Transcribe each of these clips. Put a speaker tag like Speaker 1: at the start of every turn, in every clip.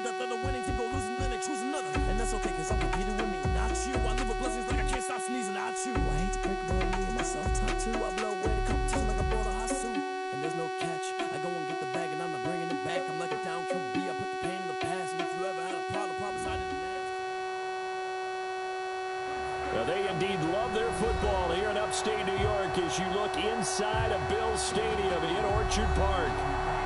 Speaker 1: think that they're the winning team, go losing, then they choose another. And that's okay, cause I'm competing with me, not you. I live with blessings like I can't stop sneezing, not you. I hate to break it, but me and myself top two. I blow away the competition like I bought a hot suit. And there's no catch, I go and get the bag and I'm not bringing it back. I'm like a down QB, I put the pain in the past. And if you ever had a problem, promise I didn't ask.
Speaker 2: Well, they indeed love their football here in upstate New York as you look inside of Bills Stadium in Orchard Park.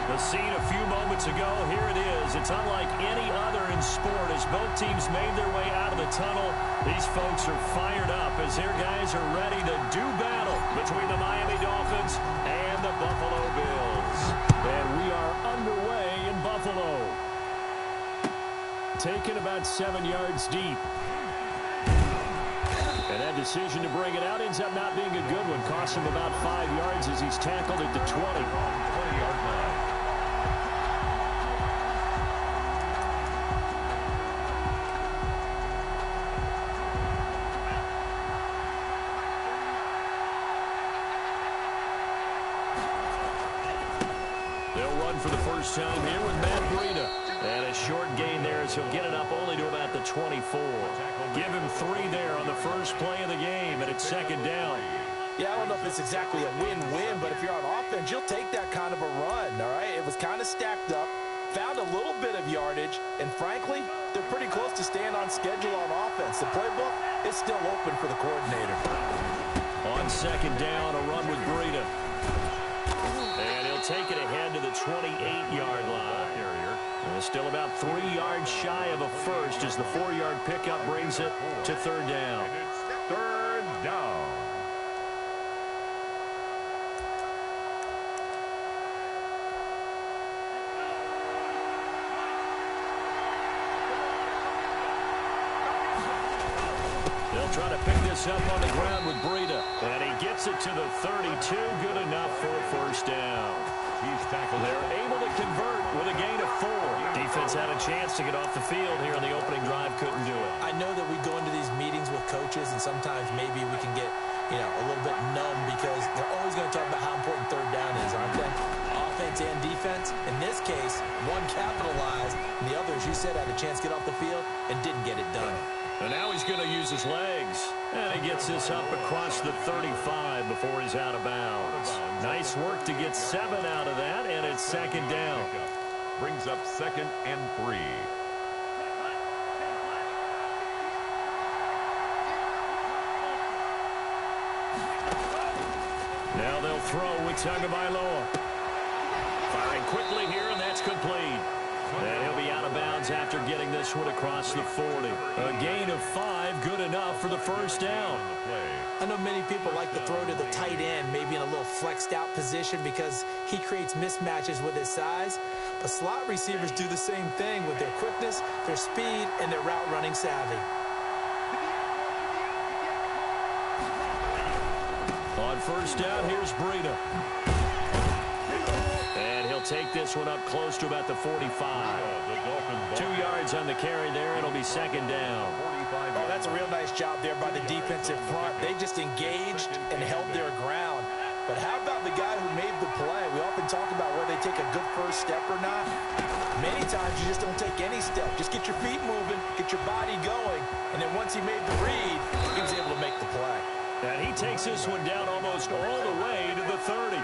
Speaker 2: The scene a few moments ago, here it is. It's unlike any other in sport as both teams made their way out of the tunnel. These folks are fired up as their guys are ready to do battle between the Miami Dolphins and the Buffalo Bills. And we are underway in Buffalo. Taken about 7 yards deep. And that decision to bring it out ends up not being a good one. Cost him about 5 yards as he's tackled at the 20. 20-yard line. They'll run for the first time here with Matt Breida. And a short gain there as he'll get it up only to about the 24. Give him 3 there on the first play of the game, and it's second down.
Speaker 3: Yeah, I don't know if it's exactly a win-win, but if you're on offense, you'll take that kind of a run, all right? It was kind of stacked up, found a little bit of yardage, and frankly, they're pretty close to staying on schedule on offense. The playbook is still open for the coordinator.
Speaker 2: On second down, a run with Breida. And he'll take it ahead to the 28-yard line. And still about 3 yards shy of a first as the 4-yard pickup brings it to third down.
Speaker 4: Third down.
Speaker 2: They'll try to pick this up on the ground with Breida. And he gets it to the 32. Good enough for a first down.
Speaker 4: He's tackled.
Speaker 2: They're able to convert with a gain of 4. Defense had a chance to get off the field here on the opening drive. Couldn't do it.
Speaker 3: I know that we go into these meetings with coaches, and sometimes maybe we can get, a little bit numb because they're always going to talk about how important third down is, aren't they? Offense and defense. In this case, one capitalized, and the other, as you said, had a chance to get off the field and didn't get it done.
Speaker 2: And now he's going to use his legs. And he gets this up across the 35 before he's out of bounds. Nice work to get 7 out of that, and it's second down.
Speaker 4: Brings up 2nd and 3.
Speaker 2: Now they'll throw with Tagovailoa. Firing quickly here, and that's complete. And he'll be out of bounds after getting this one across the 40. A gain of 5, good enough for the first down.
Speaker 3: I know many people like to throw to the tight end, maybe in a little flexed out position because he creates mismatches with his size. But slot receivers do the same thing with their quickness, their speed, and their route running savvy.
Speaker 2: On first down, here's Breida. And he'll take this one up close to about the 45. 2 yards on the carry there. It'll be second down.
Speaker 3: Oh, that's a real nice job there by the defensive front. They just engaged and held their ground. But how about the guy who made the play? We often talk about whether they take a good first step or not. Many times you just don't take any step. Just get your feet moving, get your body going. And then once he made the read, he was able to make the play.
Speaker 2: And he takes this one down almost all the way to the 30.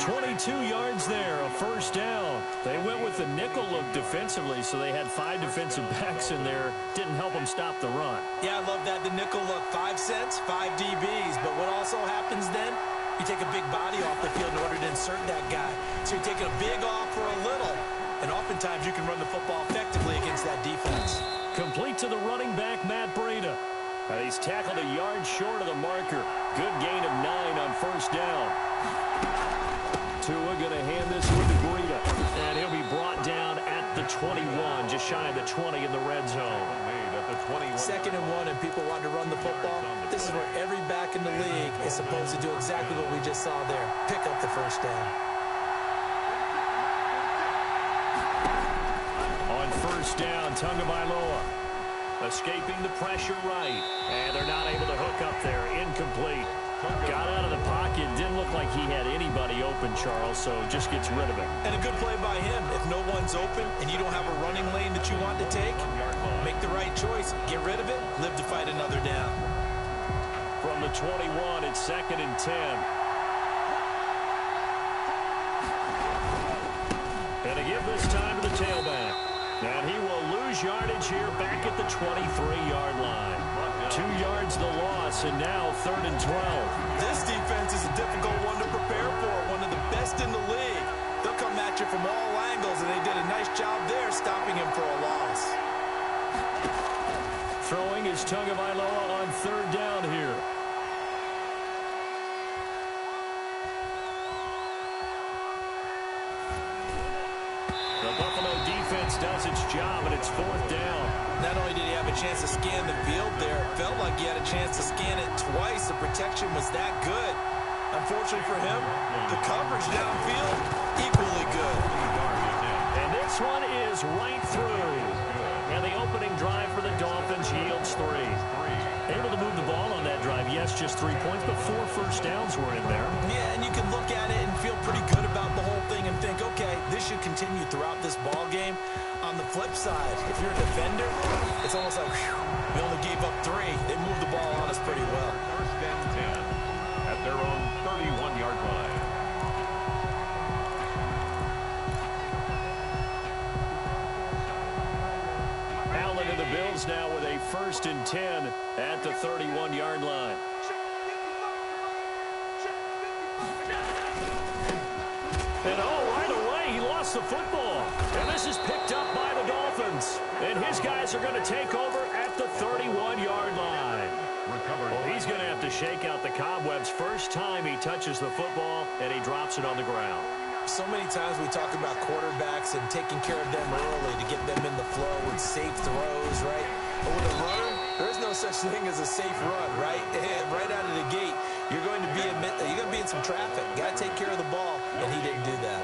Speaker 2: 22 yards there, a first down. They went with the nickel look defensively, so they had 5 defensive backs in there. Didn't help them stop the run.
Speaker 3: Yeah, I love that, the nickel look. 5 cents, 5 DBs. But what also happens then? You take a big body off the field in order to insert that guy. So you're taking a big off for a little. And oftentimes you can run the football effectively against that defense.
Speaker 2: Complete to the running back, Matt Breida. He's tackled a yard short of the marker. Good gain of 9 on first down. Tua going to hand this one to Breida. And he'll be brought down at the 21, just shy of the 20 in the red zone.
Speaker 3: Second and 1, and people want to run the football. This is where every back in the league is supposed to do exactly what we just saw there. Pick up the first down.
Speaker 2: On first down, Tagovailoa escaping the pressure right. And they're not able to hook up there. Incomplete. Got out of the pocket. Didn't look like he had anybody open, Charles, so just gets rid of it.
Speaker 3: And a good play by him. If no one's open and you don't have a running lane that you want to take, make the right choice. Get rid of it. Live to fight another down.
Speaker 2: From the 21, it's 2nd and 10. And to give this time to the tailback. And he will lose yardage here back at the 23-yard line. 2 yards the loss, and now 3rd and 12.
Speaker 3: This defense is a difficult one to prepare for, one of the best in the league. They'll come at you from all angles, and they did a nice job there stopping him for a loss.
Speaker 2: Throwing is Tagovailoa on 3rd down here. The Buffalo defense does its job, and it's 4th down.
Speaker 3: Not only did he have a chance to scan the field there, it felt like he had a chance to scan it twice. The protection was that good. Unfortunately for him, the coverage downfield, equally good.
Speaker 2: And this one is right through. And the opening drive for the Dolphins yields 3. Able to move the ball on that drive. Yes, just 3 points, but 4 first downs were in there.
Speaker 3: Yeah, and you can look at it and feel pretty good about the whole thing and think, okay, this should continue throughout this ball game. On the flip side, if you're a defender, it's almost like, whew, we only gave up 3. They moved the ball on us pretty well.
Speaker 4: 1st and 10 at their own 31-yard line.
Speaker 2: Allen and the Bills now with a 1st and 10 at the 31-yard line. And right away, he lost the football. And this is picked up by the Dolphins. And his guys are going to take over at the 31-yard line. Well, he's going to have to shake out the cobwebs first time he touches the football, and he drops it on the ground.
Speaker 3: So many times we talk about quarterbacks and taking care of them early to get them in the flow with safe throws, right? But with a runner, there is no such thing as a safe run, right? Right out of the gate, you're going to be in some traffic. Got to take care of the ball, and he didn't do that.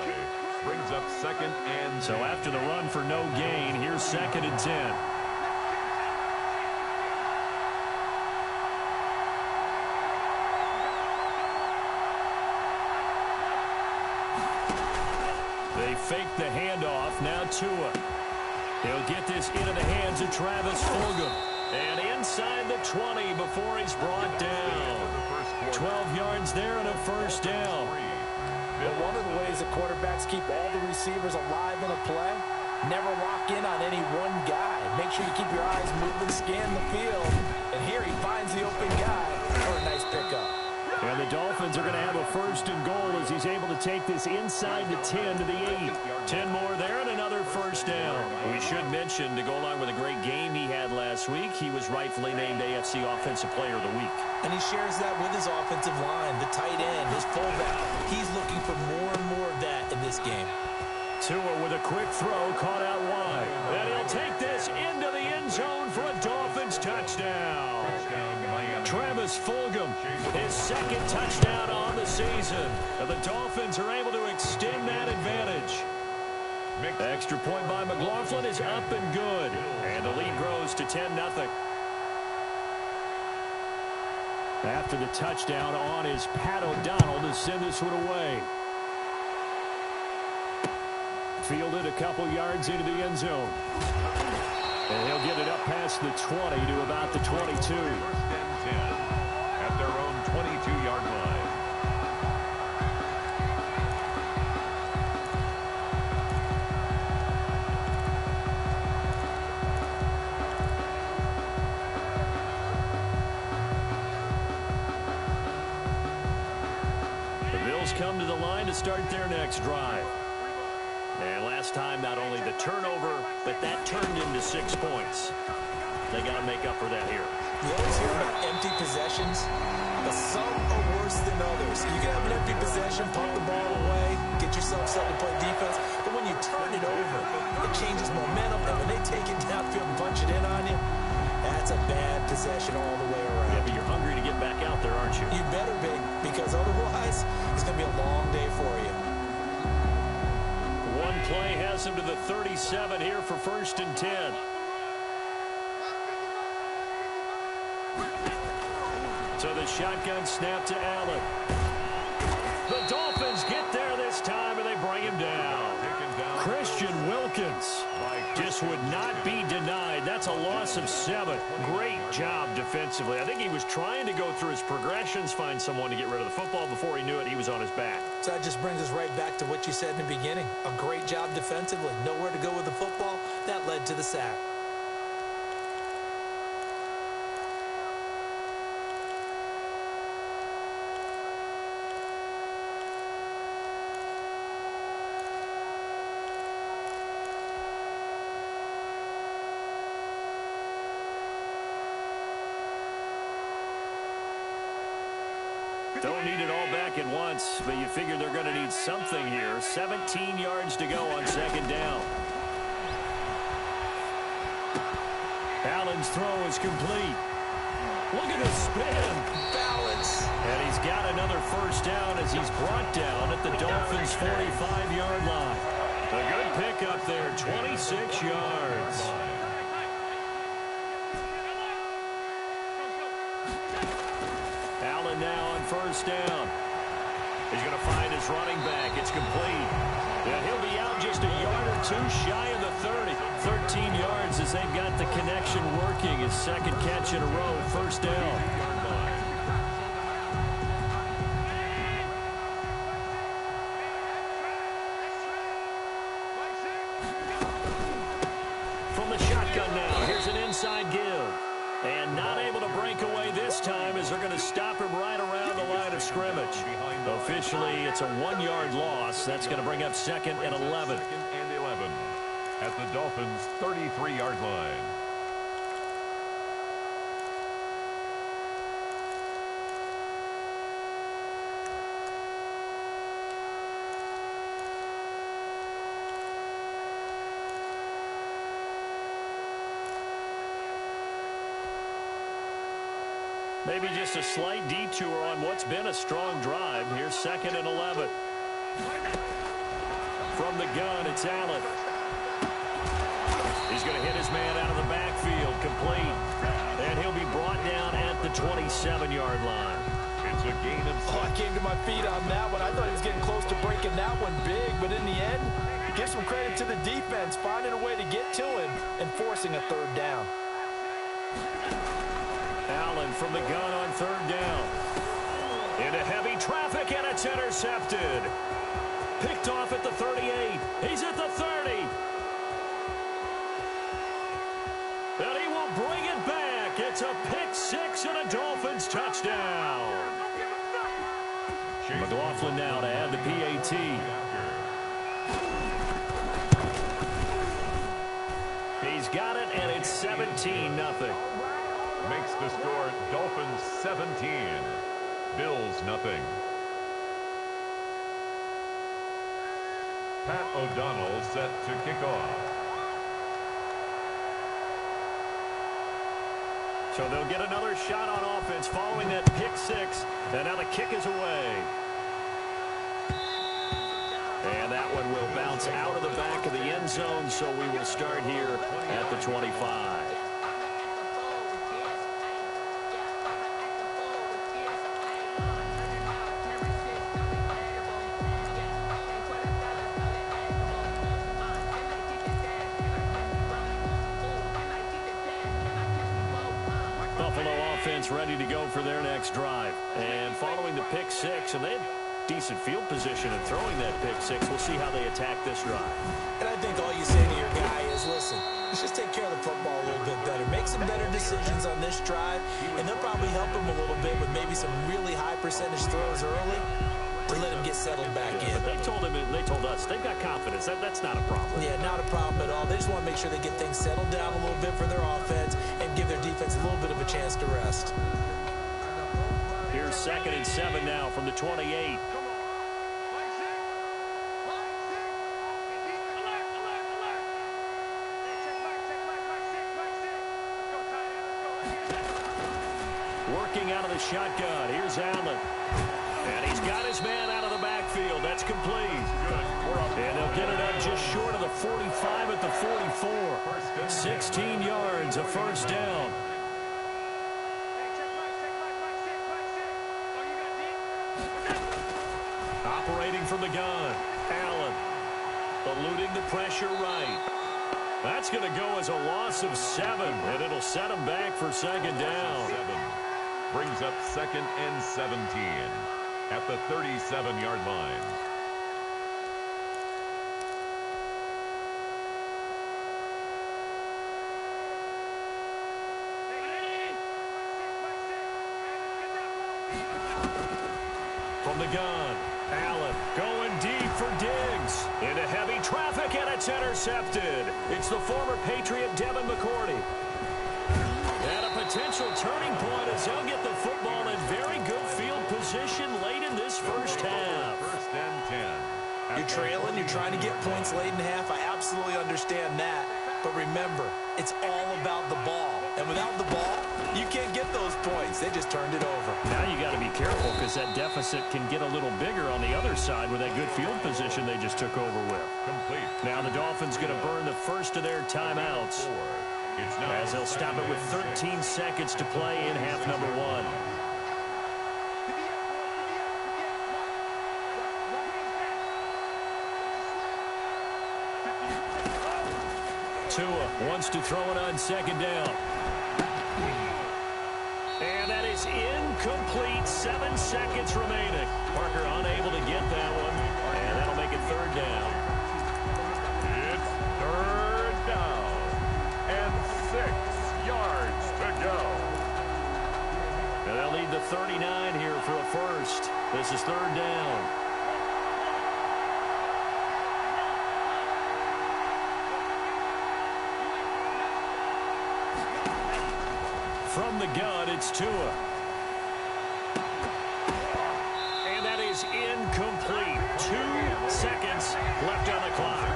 Speaker 4: Brings up 2nd and 10.
Speaker 2: So after the run for no gain, here's 2nd and 10. They fake the handoff. Now Tua. He'll get this into the hands of Travis Fulgham. And inside the 20 before he's brought down. 12 yards there and a 1st down.
Speaker 3: Well, one of the ways that quarterbacks keep all the receivers alive in a play, never lock in on any one guy. Make sure you keep your eyes moving, scan the field. And here he finds the open guy for a nice pickup.
Speaker 2: And the Dolphins are going to have a 1st and goal as he's able to take this inside the 10 to the 8. 10 more there and another 1st down. We should mention, to go along with a great game he had last week, he was rightfully named AFC Offensive Player of the Week.
Speaker 3: And he shares that with his offensive line, the tight end, his fullback. He's looking for more and more of that in this game.
Speaker 2: Tua with a quick throw, caught out wide. And he'll take this into the end zone for a Dolphins touchdown. Travis Fulgham, his 2nd touchdown on the season. And the Dolphins are able to extend that advantage. Extra point by McLaughlin is up and good. And the lead grows to 10-0. After the touchdown on is Pat O'Donnell to send this one away. Fielded a couple yards into the end zone. And he'll get it up past the 20 to about the 22.
Speaker 4: 1st and 10 at their own 22-yard line.
Speaker 2: The Bills come to the line to start their next drive. And last time, not only the turnover, but that turned into 6 points. They got to make up for that here.
Speaker 3: You always hear about empty possessions, but some are worse than others. You can have an empty possession, pump the ball away, get yourself set to play defense, but when you turn it over, it changes momentum, and when they take it downfield and punch it in on you, that's a bad possession all the way around.
Speaker 2: Yeah, but you're hungry to get back out there, aren't you?
Speaker 3: You better be, because otherwise, it's going to be a long day for you.
Speaker 2: One play has him to the 37 here for 1st and 10. So the shotgun snap to Allen. The Dolphins get there this time, and they bring him down. Christian Wilkins just would not be denied. That's a loss of 7. Great job defensively. I think he was trying to go through his progressions, find someone to get rid of the football. Before he knew it, he was on his back.
Speaker 3: So that just brings us right back to what you said in the beginning. A great job defensively. Nowhere to go with the football. That led to the sack.
Speaker 2: Don't need it all back at once, but you figure they're going to need something here. 17 yards to go on second down. Allen's throw is complete. Look at the spin. Balance. And he's got another first down as he's brought down at the Dolphins' 45-yard line. A good pickup there, 26 yards. Allen now on first down. He's going to find his running back. It's complete. And he'll be out just a yard or two shy of the 30. 13 yards as they've got the connection working. His second catch in a row, first down. From the shotgun now, here's an inside give. And not able to break away this time as they're going to stop him right around the line of scrimmage. Officially, it's a 1-yard loss. That's going to bring up second and 11.
Speaker 4: Second and 11 at the Dolphins' 33-yard line.
Speaker 2: Maybe just a slight detour on what's been a strong drive. Here's second and 11. From the gun, it's Allen. He's going to hit his man out of the backfield, complete. And he'll be brought down at the 27-yard line.
Speaker 4: It's a gain of 6.
Speaker 3: I came to my feet on that one. I thought he was getting close to breaking that one big, but in the end, give some credit to the defense, finding a way to get to him and forcing a third down.
Speaker 2: Allen from the gun on third down. Into heavy traffic, and it's intercepted. Picked off at the 38. He's at the 30. And he will bring it back. It's a pick-6 and a Dolphins touchdown. McLaughlin now to add the PAT. He's got it, and it's 17-0.
Speaker 4: Makes the score Dolphins 17, Bills nothing. Pat O'Donnell set to kick off.
Speaker 2: So they'll get another shot on offense following that pick-6, and now the kick is away. And that one will bounce out of the back of the end zone, so we will start here at the 25. Ready to go for their next drive. And following the pick-6, and they had decent field position in throwing that pick-6. We'll see how they attack this drive. And I think all you say to your guy is, listen, let's just take care of the football a little bit better. Make some better decisions on this drive, and they'll probably help him a little bit with maybe some really high percentage throws early to let him get settled back in. But they told him, and they told us, they've got confidence. That's not a problem. Yeah, not a problem at all. They just want to make sure they get things settled down a little bit for their offense and give their defense a little bit of a chance to rest. Here's second and 7 now from the 28. Working out of the shotgun. Here's Allen. And he's got his man out of the backfield. That's complete. And they'll get it up just short of the 45 at the 44. 16 yards, a first down. Operating from the gun, Allen. Eluding the pressure right. That's going to go as a loss of 7, and it'll set him back for second down.
Speaker 4: 7 brings up 2nd and 17 at the 37-yard line.
Speaker 2: From the gun, Allen going deep for Diggs. Into heavy traffic, and it's intercepted. It's the former Patriot Devin McCourty. And a potential turning point as they'll get the football in very good field position late in this first half.
Speaker 4: 1st and 10.
Speaker 3: You're trailing, you're trying to get points late in half. I absolutely understand that. But remember, it's all about the ball. And without the ball, you can't get those points. They just turned it over.
Speaker 2: Now you got to be careful because that deficit can get a little bigger on the other side with that good field position they just took over with.
Speaker 4: Complete.
Speaker 2: Now the Dolphins going to burn the first of their timeouts as they'll stop it with 13 seconds to play in half number 1. Tua wants to throw it on second down. And that is incomplete. 7 seconds remaining. Parker unable to get that one. And that'll make it 3rd down.
Speaker 4: It's 3rd down. And 6 yards to go.
Speaker 2: And they'll need the 39 here for a first. This is 3rd down. From the gun, it's Tua. And that is incomplete. 2 seconds left on the clock.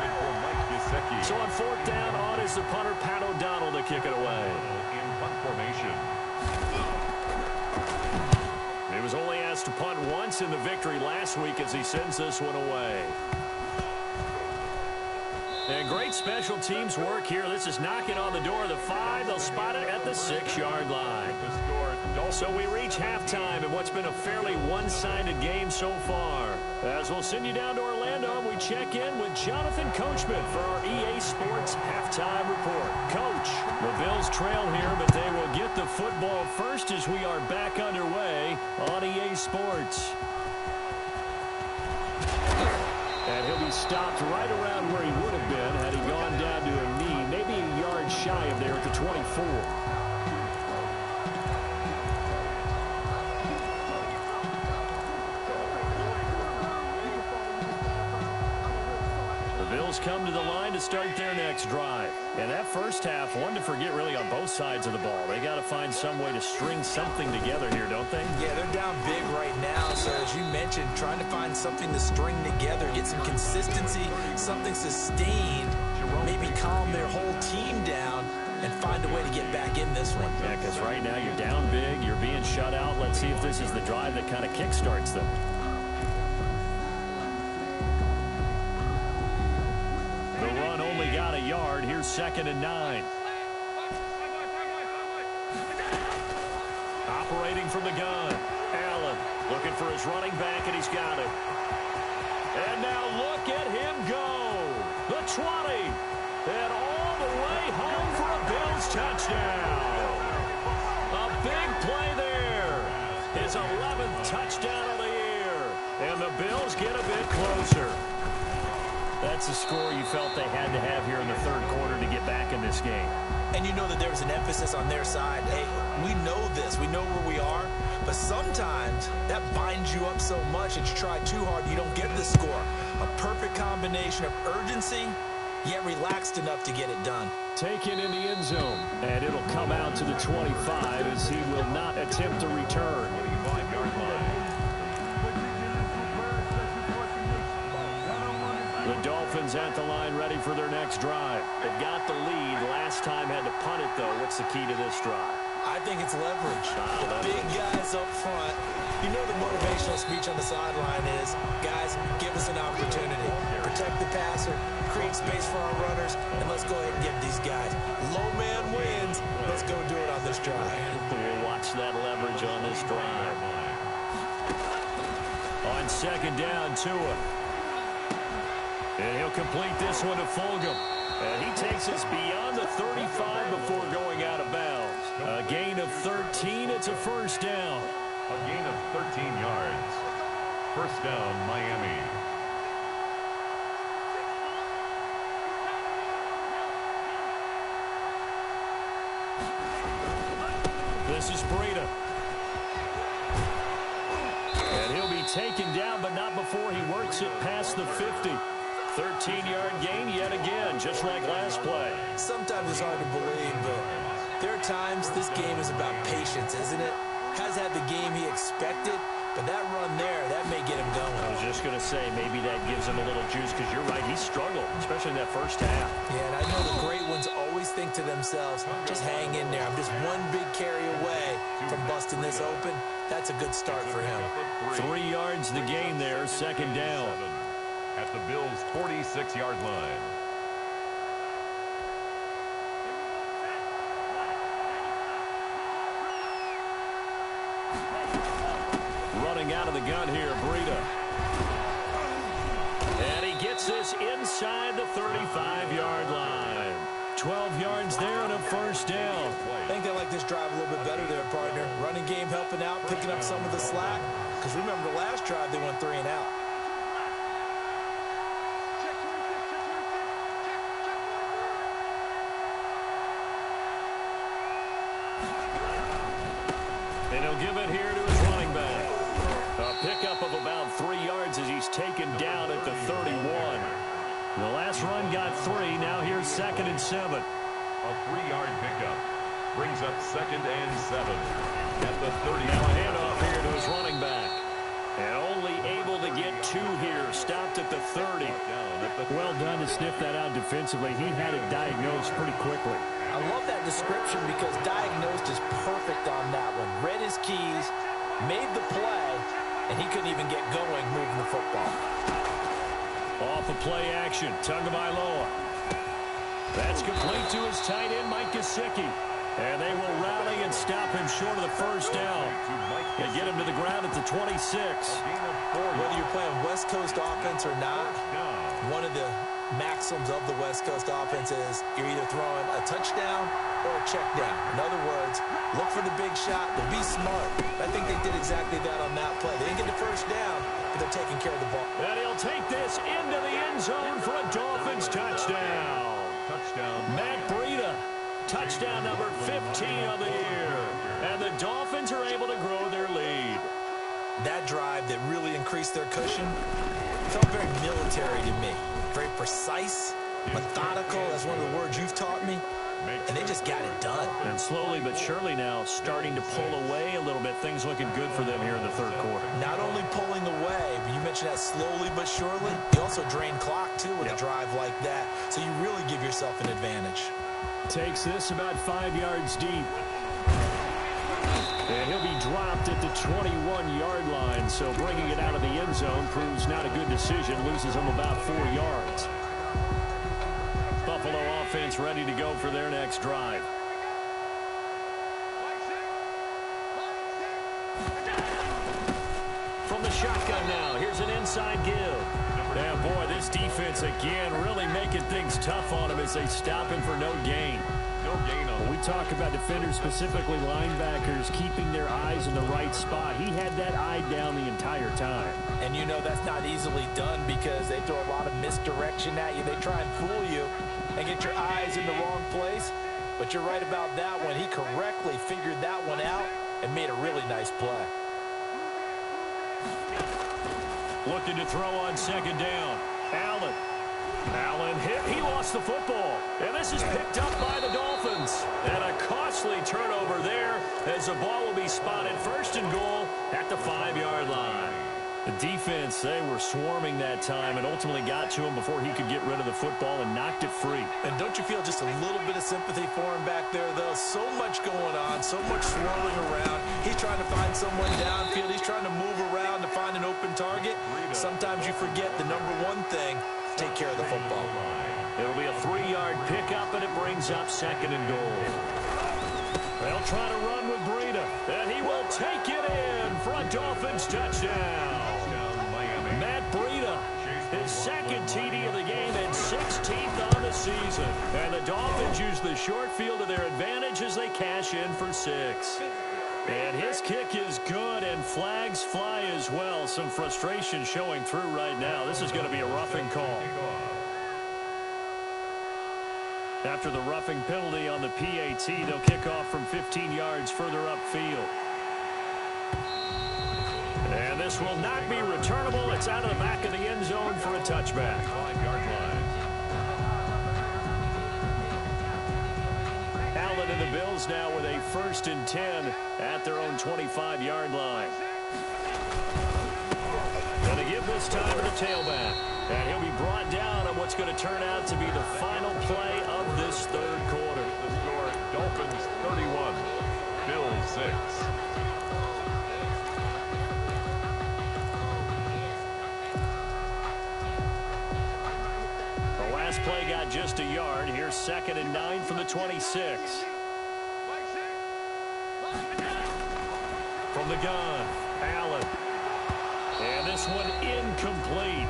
Speaker 2: So on 4th down, on is the punter, Pat O'Donnell, to kick it away.
Speaker 4: In punt formation.
Speaker 2: He was only asked to punt once in the victory last week as he sends this one away. And great special teams work here. This is knocking on the door of the 5. They'll spot it at the 6-yard line. So we reach halftime in what's been a fairly one-sided game so far. As we'll send you down to Orlando, we check in with Jonathan Coachman for our EA Sports Halftime Report. Coach, the Bills trail here, but they will get the football first as we are back underway on EA Sports. And he'll be stopped right around where he would have been had he gone down to a knee, maybe a yard shy of there at the 24. The Bills come to the line to start their next drive. And that first half, one to forget really on both sides of the ball. They got to find some way to string something together here, don't they?
Speaker 3: Yeah, they're down big right now. So as you mentioned, trying to find something to string together, get some consistency, something sustained, maybe calm their whole team down and find a way to get back in this one.
Speaker 2: Yeah, because right now you're down big, you're being shut out. Let's see if this is the drive that kind of kickstarts them. Only got a yard. Here's 2nd and 9. Operating from the gun. Allen looking for his running back, and he's got it. And now look at him go. The 20. And all the way home for a Bills touchdown. A big play there. His 11th touchdown of the year. And the Bills get a bit closer. That's a score you felt they had to have here in the 3rd quarter to get back in this game.
Speaker 3: And you know that there was an emphasis on their side. Hey, we know this. We know where we are. But sometimes that binds you up so much that you try too hard, you don't get the score. A perfect combination of urgency, yet relaxed enough to get it done.
Speaker 2: Taken in the end zone. And it'll come out to the 25 as he will not attempt to return.
Speaker 4: 25-yard line.
Speaker 2: The Dolphins at the line ready for their next drive. They've got the lead. Last time had to punt it, though. What's the key to this drive?
Speaker 3: I think it's leverage. The big guys up front. You know the motivational speech on the sideline is, guys, give us an opportunity. Protect the passer, create space for our runners, and let's go ahead and get these guys. Low man wins. Let's go do it on this drive.
Speaker 2: We'll watch that leverage on this drive. On second down, Tua. And he'll complete this one to Fulgham. And he takes us beyond the 35 before going out of bounds. A gain of 13. It's a first down.
Speaker 4: A gain of 13 yards. First down, Miami.
Speaker 2: This is Breida. And he'll be taken down, but not before he works it past the 50. 13-yard gain yet again, just like last play.
Speaker 3: Sometimes it's hard to believe, but there are times this game is about patience, isn't it? Has had the game he expected, but that run there, that may get him going.
Speaker 2: I was just going to say, maybe that gives him a little juice, because you're right, he struggled, especially in that first half. Yeah,
Speaker 3: and I know the great ones always think to themselves, just hang in there. I'm just one big carry away from busting this open. That's a good start for him.
Speaker 2: 3 yards the gain there, second down.
Speaker 4: At the Bills' 46-yard line.
Speaker 2: Running out of the gun here, Breida. And he gets this inside the 35-yard line. 12 yards there and a first down.
Speaker 3: I think they like this drive a little bit better there, partner. Running game helping out, picking up some of the slack. Because remember, the last drive they went 3 and out.
Speaker 2: And he'll give it here to his running back. A pickup of about 3 yards as he's taken down at the 31. The last run got 3. Now here's 2nd and 7.
Speaker 4: A 3-yard pickup brings up 2nd and 7 at the 30.
Speaker 2: Now a handoff here to his running back. And only able to get 2 here. Stopped at the 30. Well done to sniff that out defensively. He had it diagnosed pretty quickly.
Speaker 3: I love that description because diagnosed is perfect on that one. Read his keys, made the play, and he couldn't even get going moving the football.
Speaker 2: Off of play action, Tagovailoa. That's complete to his tight end, Mike Gesicki. And they will rally and stop him short of the first down. They get him to the ground at the 26.
Speaker 3: Whether you're playing West Coast offense or not, one of the maxims of the West Coast offense is you're either throwing a touchdown or a check down. In other words, look for the big shot, but be smart. I think they did exactly that on that play. They didn't get the first down, but they're taking care of the ball.
Speaker 2: And he'll take this into the end zone for a Dolphins touchdown. Matt Breida, touchdown number 15 of the year. And the Dolphins are able to grow their lead.
Speaker 3: That drive that really increased their cushion felt very military to me. Very precise, methodical. That's one of the words you've taught me. And they just got it done.
Speaker 2: And slowly but surely now starting to pull away a little bit. Things looking good for them here in the third quarter.
Speaker 3: Not only pulling away, but you mentioned that slowly but surely. You also drain clock, too, with a drive like that. So you really give yourself an advantage.
Speaker 2: Takes this about 5 yards deep. And he'll be dropped at the 21-yard line. So bringing it out of the end zone proves not a good decision. Loses him about 4 yards. Buffalo offense ready to go for their next drive. From the shotgun now, here's an inside give. And boy, this defense again really making things tough on him as they stop him for no gain. We talk about defenders, specifically linebackers, keeping their eyes in the right spot. He had that eye down the entire time.
Speaker 3: And you know that's not easily done because they throw a lot of misdirection at you. They try and fool you and get your eyes in the wrong place. But you're right about that one. He correctly figured that one out and made a really nice play.
Speaker 2: Looking to throw on second down. Allen hit. He lost the football. And this is picked up by the Dolphins. And a costly turnover there as the ball will be spotted first and goal at the 5-yard line. The defense, they were swarming that time and ultimately got to him before he could get rid of the football and knocked it free.
Speaker 3: And don't you feel just a little bit of sympathy for him back there, though? So much going on, so much swirling around. He's trying to find someone downfield. He's trying to move around to find an open target. Sometimes you forget the number one thing, take care of the football.
Speaker 2: It'll be a 3-yard pickup, and it brings up second and goal. They'll try to run with Breida, and he will take it in for a Dolphins touchdown. second TD of the game and 16th on the season. And the Dolphins use the short field to their advantage as they cash in for 6. And his kick is good, and flags fly as well. Some frustration showing through right now. This is going to be a roughing call. After the roughing penalty on the PAT, they'll kick off from 15 yards further upfield. And this will not be returnable. It's out of the back of the end zone for a touchback.
Speaker 4: 5-yard line.
Speaker 2: Allen and the Bills now with a 1st and 10 at their own 25-yard line. Going to give this time to the tailback. And he'll be brought down on what's going to turn out to be the final play of this third quarter.
Speaker 4: The score, Dolphins 31, Bills 6.
Speaker 2: The last play got just a yard. Here's 2nd and 9 from the 26. From the gun, Allen. And this one incomplete.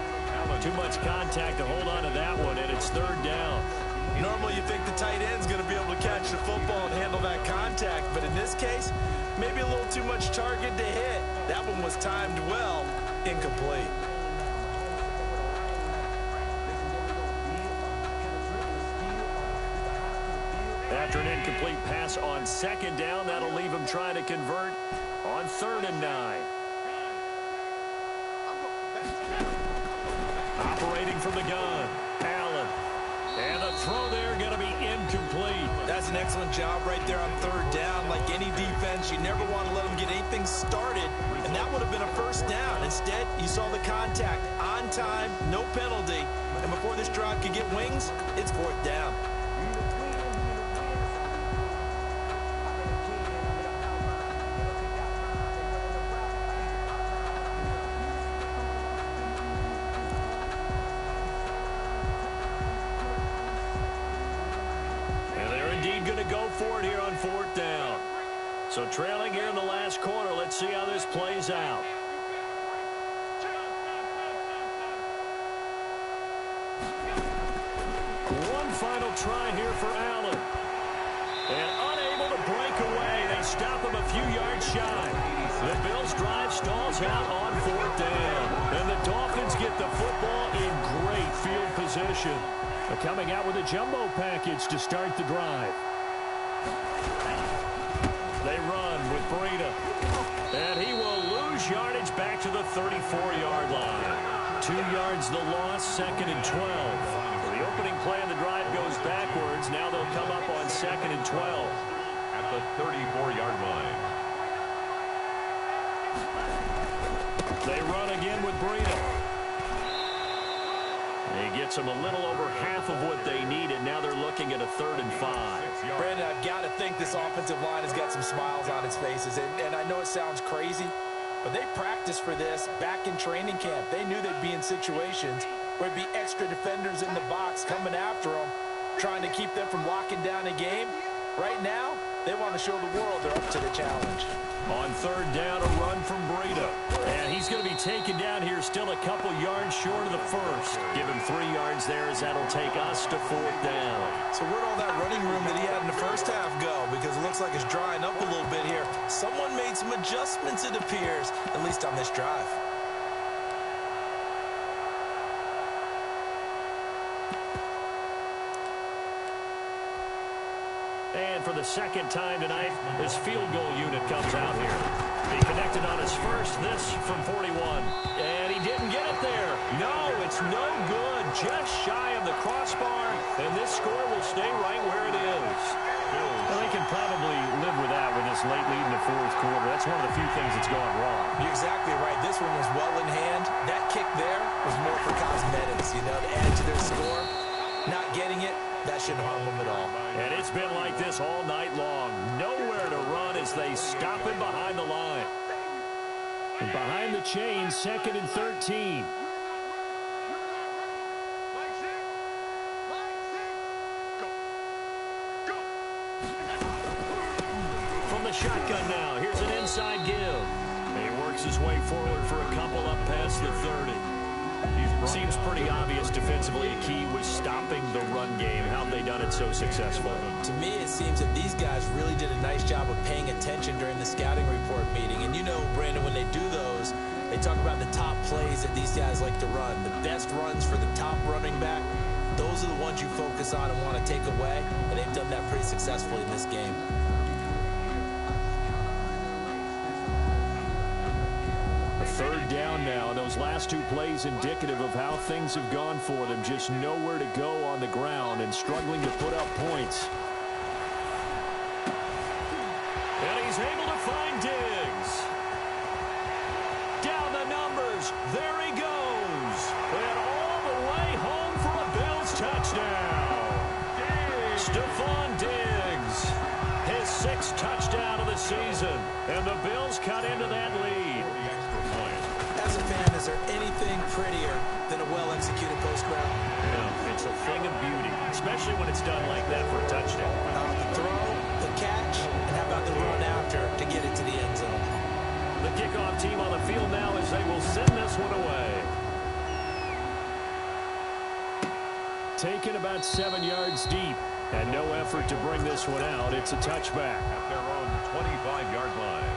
Speaker 2: Too much contact to hold on to that one, and it's 3rd down.
Speaker 3: Normally you think the tight end's going to be able to catch the football and handle that contact, but in this case, maybe a little too much target to hit. That one was timed well, incomplete.
Speaker 2: After an incomplete pass on 2nd down, that'll leave him trying to convert on 3rd and 9. Operating from the gun, Allen. And the throw there going to be incomplete.
Speaker 3: That's an excellent job right there on 3rd down. Like any defense, you never want to let them get anything started, and that would have been a 1st down. Instead, you saw the contact on time, no penalty, and before this drive could get wings, it's 4th down.
Speaker 2: Going to go for it here on 4th down. So trailing here in the last quarter. Let's see how this plays out. One final try here for Allen. And unable to break away. They stop him a few yards shy. The Bills drive stalls out on 4th down. And the Dolphins get the football in great field position. They're coming out with a jumbo package to start the drive. They run with Breida. And he will lose yardage back to the 34-yard line. 2 yards the loss, 2nd and 12. The opening play of the drive goes backwards. Now they'll come up on 2nd and 12.
Speaker 4: At the 34-yard line.
Speaker 2: They run again with Breida. He gets them a little over half of what they needed. Now they're looking at a 3rd and 5.
Speaker 3: Brandon, I've got to think this offensive line has got some smiles on its faces. And I know it sounds crazy, but they practiced for this back in training camp. They knew they'd be in situations where it'd be extra defenders in the box coming after them, trying to keep them from locking down a game. Right now, they want to show the world they're up to the challenge.
Speaker 2: On 3rd down, a run from Breida. And he's going to be taken down here still a couple yards short of the 1st. Give him 3 yards there as that'll take us to 4th down.
Speaker 3: So where'd all that running room that he had in the first half go? Because it looks like it's drying up a little bit here. Someone made some adjustments, it appears, at least on this drive.
Speaker 2: And for the 2nd time tonight, his field goal unit comes out here. He connected on his first, this from 41. And he didn't get it there. No, it's no good. Just shy of the crossbar. And this score will stay right where it is. Well, they can probably live with that with this late lead in the 4th quarter. That's one of the few things that's gone wrong.
Speaker 3: You're exactly right. This one was well in hand. That kick there was more for cosmetics, you know, to add to their score. Not getting it, that shouldn't harm them at all.
Speaker 2: And it's been like this all night long. Nowhere to run as they stop him behind the line. And behind the chain, 2nd and 13. From the shotgun now, here's an inside give. He works his way forward for a couple up past the 30. Seems pretty obvious defensively. A key was stopping the run game. How have they done it so successfully?
Speaker 3: To me, it seems that these guys really did a nice job of paying attention during the scouting report meeting. And you know, Brandon, when they do those, they talk about the top plays that these guys like to run. The best runs for the top running back, those are the ones you focus on and want to take away. And they've done that pretty successfully in this game.
Speaker 2: Third down now, and those last two plays indicative of how things have gone for them. Just nowhere to go on the ground and struggling to put up points. And he's able to find Diggs. Down the numbers. There he goes. And all the way home for a Bills touchdown. Stephon Diggs. His sixth touchdown of the season. And the Bills cut into that lead.
Speaker 3: As a fan, is there anything prettier than a well-executed post route?
Speaker 2: Yeah, it's a thing of beauty, especially when it's done like that for a touchdown.
Speaker 3: The throw, the catch, and how about the run after to get it to the end zone?
Speaker 2: The kickoff team on the field now as they will send this one away. Taken about 7 yards deep, and no effort to bring this one out. It's a touchback.
Speaker 4: At their own 25-yard line.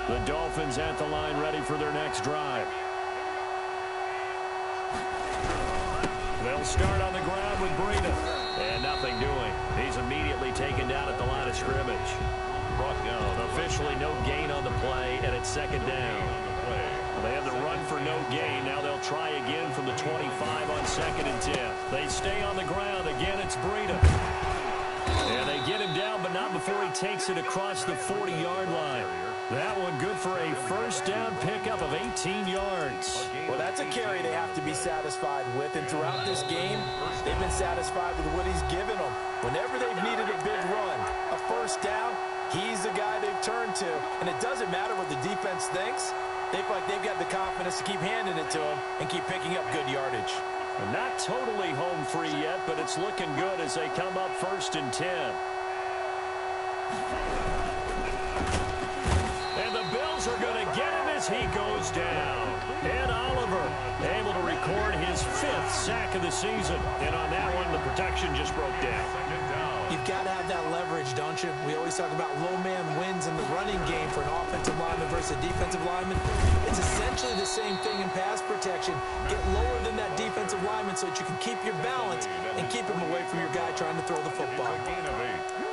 Speaker 2: The Dolphins at the line ready for their next drive. They'll start on the ground with Breida. And nothing doing. He's immediately taken down at the line of scrimmage. Brought down. Officially no gain on the play, and it's second down. They had the run for no gain. Now they'll try again from the 25 on 2nd and 10. They stay on the ground. Again, it's Breida. And they get him down, but not before he takes it across the 40-yard line. That one good for a first down pickup of 18 yards.
Speaker 3: Well, that's a carry they have to be satisfied with. And throughout this game, they've been satisfied with what he's given them. Whenever they've needed a big run, a first down, he's the guy they've turned to. And it doesn't matter what the defense thinks. They feel like they've got the confidence to keep handing it to him and keep picking up good yardage.
Speaker 2: Not totally home free yet, but it's looking good as they come up 1st and 10. Are going to get him as he goes down. Ed Oliver able to record his 5th sack of the season. And on that one, the protection just broke down.
Speaker 3: You've got to have that leverage, don't you? We always talk about low man wins in the running game for an offensive lineman versus a defensive lineman. It's essentially the same thing in pass protection. Get lower than that defensive lineman so that you can keep your balance and keep him away from your guy trying to throw the football.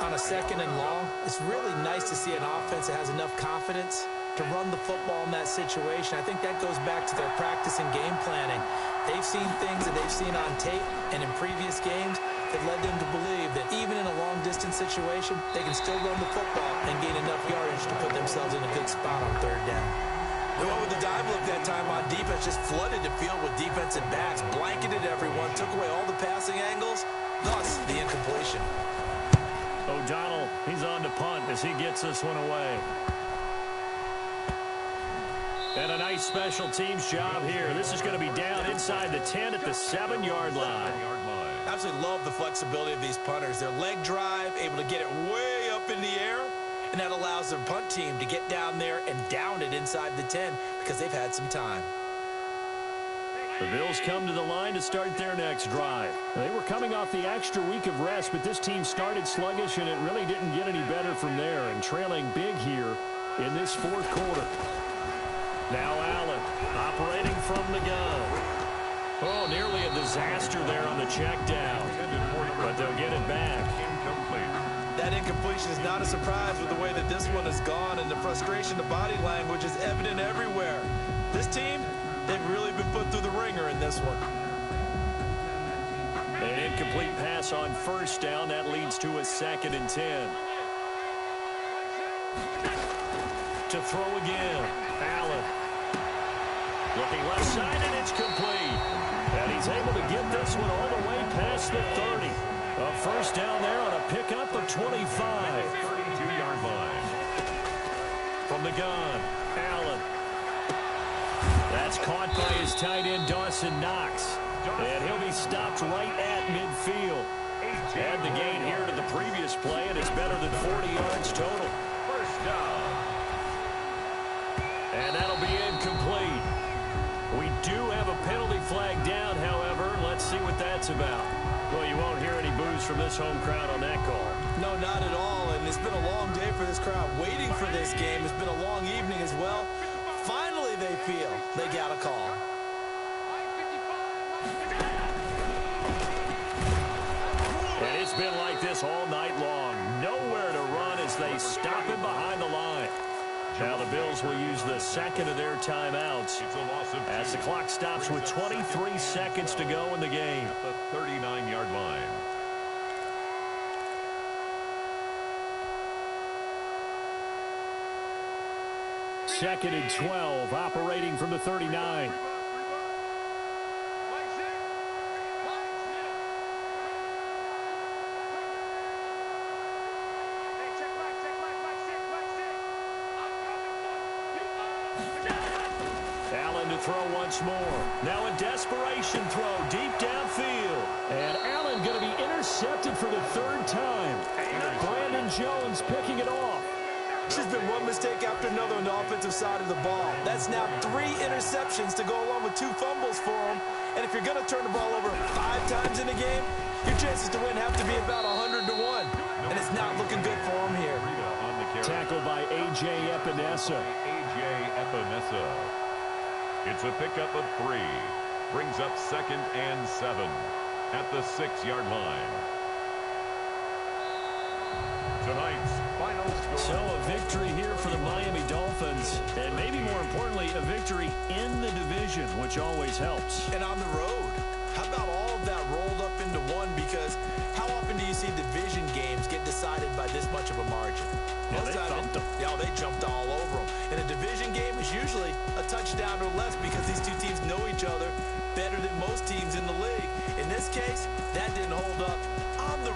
Speaker 3: On a 2nd and long, it's really nice to see an offense that has enough confidence to run the football in that situation. I think that goes back to their practice and game planning. They've seen things that they've seen on tape and in previous games that led them to believe that even in a long-distance situation, they can still run the football and gain enough yardage to put themselves in a good spot on 3rd down. The one with the dive look that time on defense just flooded the field with defensive backs, blanketed everyone, took away all the passing angles, thus the incompletion.
Speaker 2: O'Donnell, he's on to punt as he gets this one away. And a nice special teams job here. This is going to be down inside the 10 at the 7-yard line.
Speaker 3: Absolutely love the flexibility of these punters. Their leg drive, able to get it way up in the air, and that allows their punt team to get down there and down it inside the 10 because they've had some time.
Speaker 2: The Bills come to the line to start their next drive. They were coming off the extra week of rest, but this team started sluggish, and it really didn't get any better from there, and trailing big here in this 4th quarter. Now Allen operating from the gun. Oh, nearly a disaster there on the check down. But they'll get it back.
Speaker 3: That incompletion is not a surprise with the way that this one has gone, and the frustration, the body language is evident everywhere. This team, they've really been put through the ringer in this one.
Speaker 2: An incomplete pass on 1st down. That leads to a 2nd and 10. To throw again. Allen. Looking left side, and it's complete. And he's able to get this one all the way past the 30. A first down there on a pickup of 25.
Speaker 4: 32-yard line.
Speaker 2: From the gun, Allen. That's caught by his tight end, Dawson Knox. And he'll be stopped right at midfield. Add the gain here to the previous play, and it's better than 40 yards total.
Speaker 4: First down.
Speaker 2: And that'll be incomplete. We do have a penalty flag down, however. Let's see what that's about. Well, you won't hear any boos from this home crowd on that call.
Speaker 3: No, not at all, and it's been a long day for this crowd waiting for this game. It's been a long evening as well. Finally, they feel they got a call.
Speaker 2: And it's been like this all night long. Nowhere to run as they stop him behind the line. Now the Bills will use the second of their timeouts as the clock stops with 23 seconds to go in the game.
Speaker 4: At the 39-yard line.
Speaker 2: Second and 12, operating from the 39. Allen to throw once more. Now a desperation throw deep downfield. And Allen going to be intercepted for the third time. Brandon Jones picking it off.
Speaker 3: There's been one mistake after another on the offensive side of the ball. That's now 3 interceptions to go along with 2 fumbles for him. And if you're going to turn the ball over 5 times in a game, your chances to win have to be about 100 to 1. And it's not looking good for him here.
Speaker 2: Tackled by A.J. Epinesa.
Speaker 4: A.J. Epinesa. It's a pickup of 3. Brings up 2nd and 7 at the 6-yard line. Tonight's final score.
Speaker 2: So a victory here for the Miami Dolphins. And maybe more importantly, a victory in the division, which always helps.
Speaker 3: And on the road. How about all of that rolled up into one? Because how often do you see division games get decided by this much of a margin?
Speaker 2: Yeah, they thumped them.
Speaker 3: Yeah, they jumped all over them. And a division game is usually a touchdown or less because these two teams know each other better than most teams in the league. In this case, that didn't hold up on the...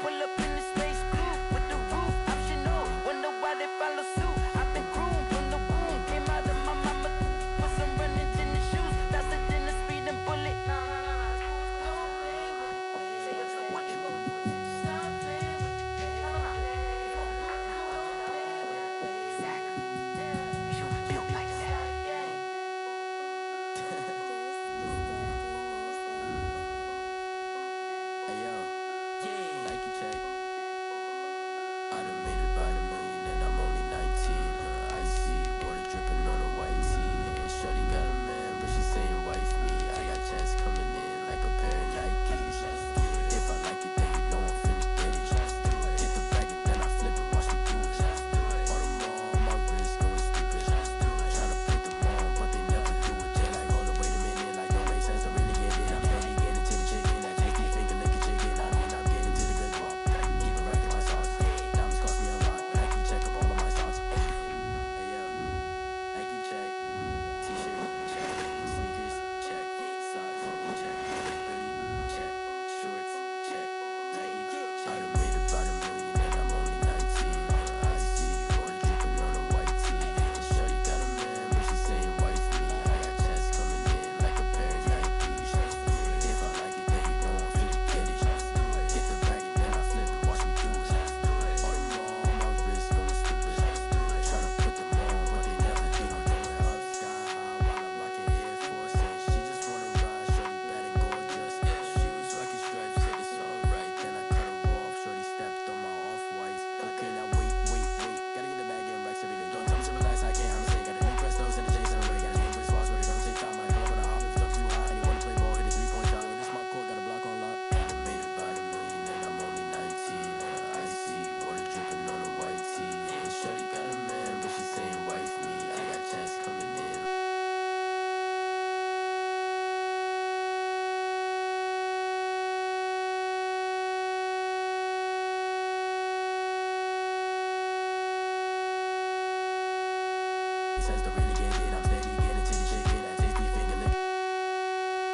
Speaker 5: Pull up in the space coupe with the roof
Speaker 1: He says the real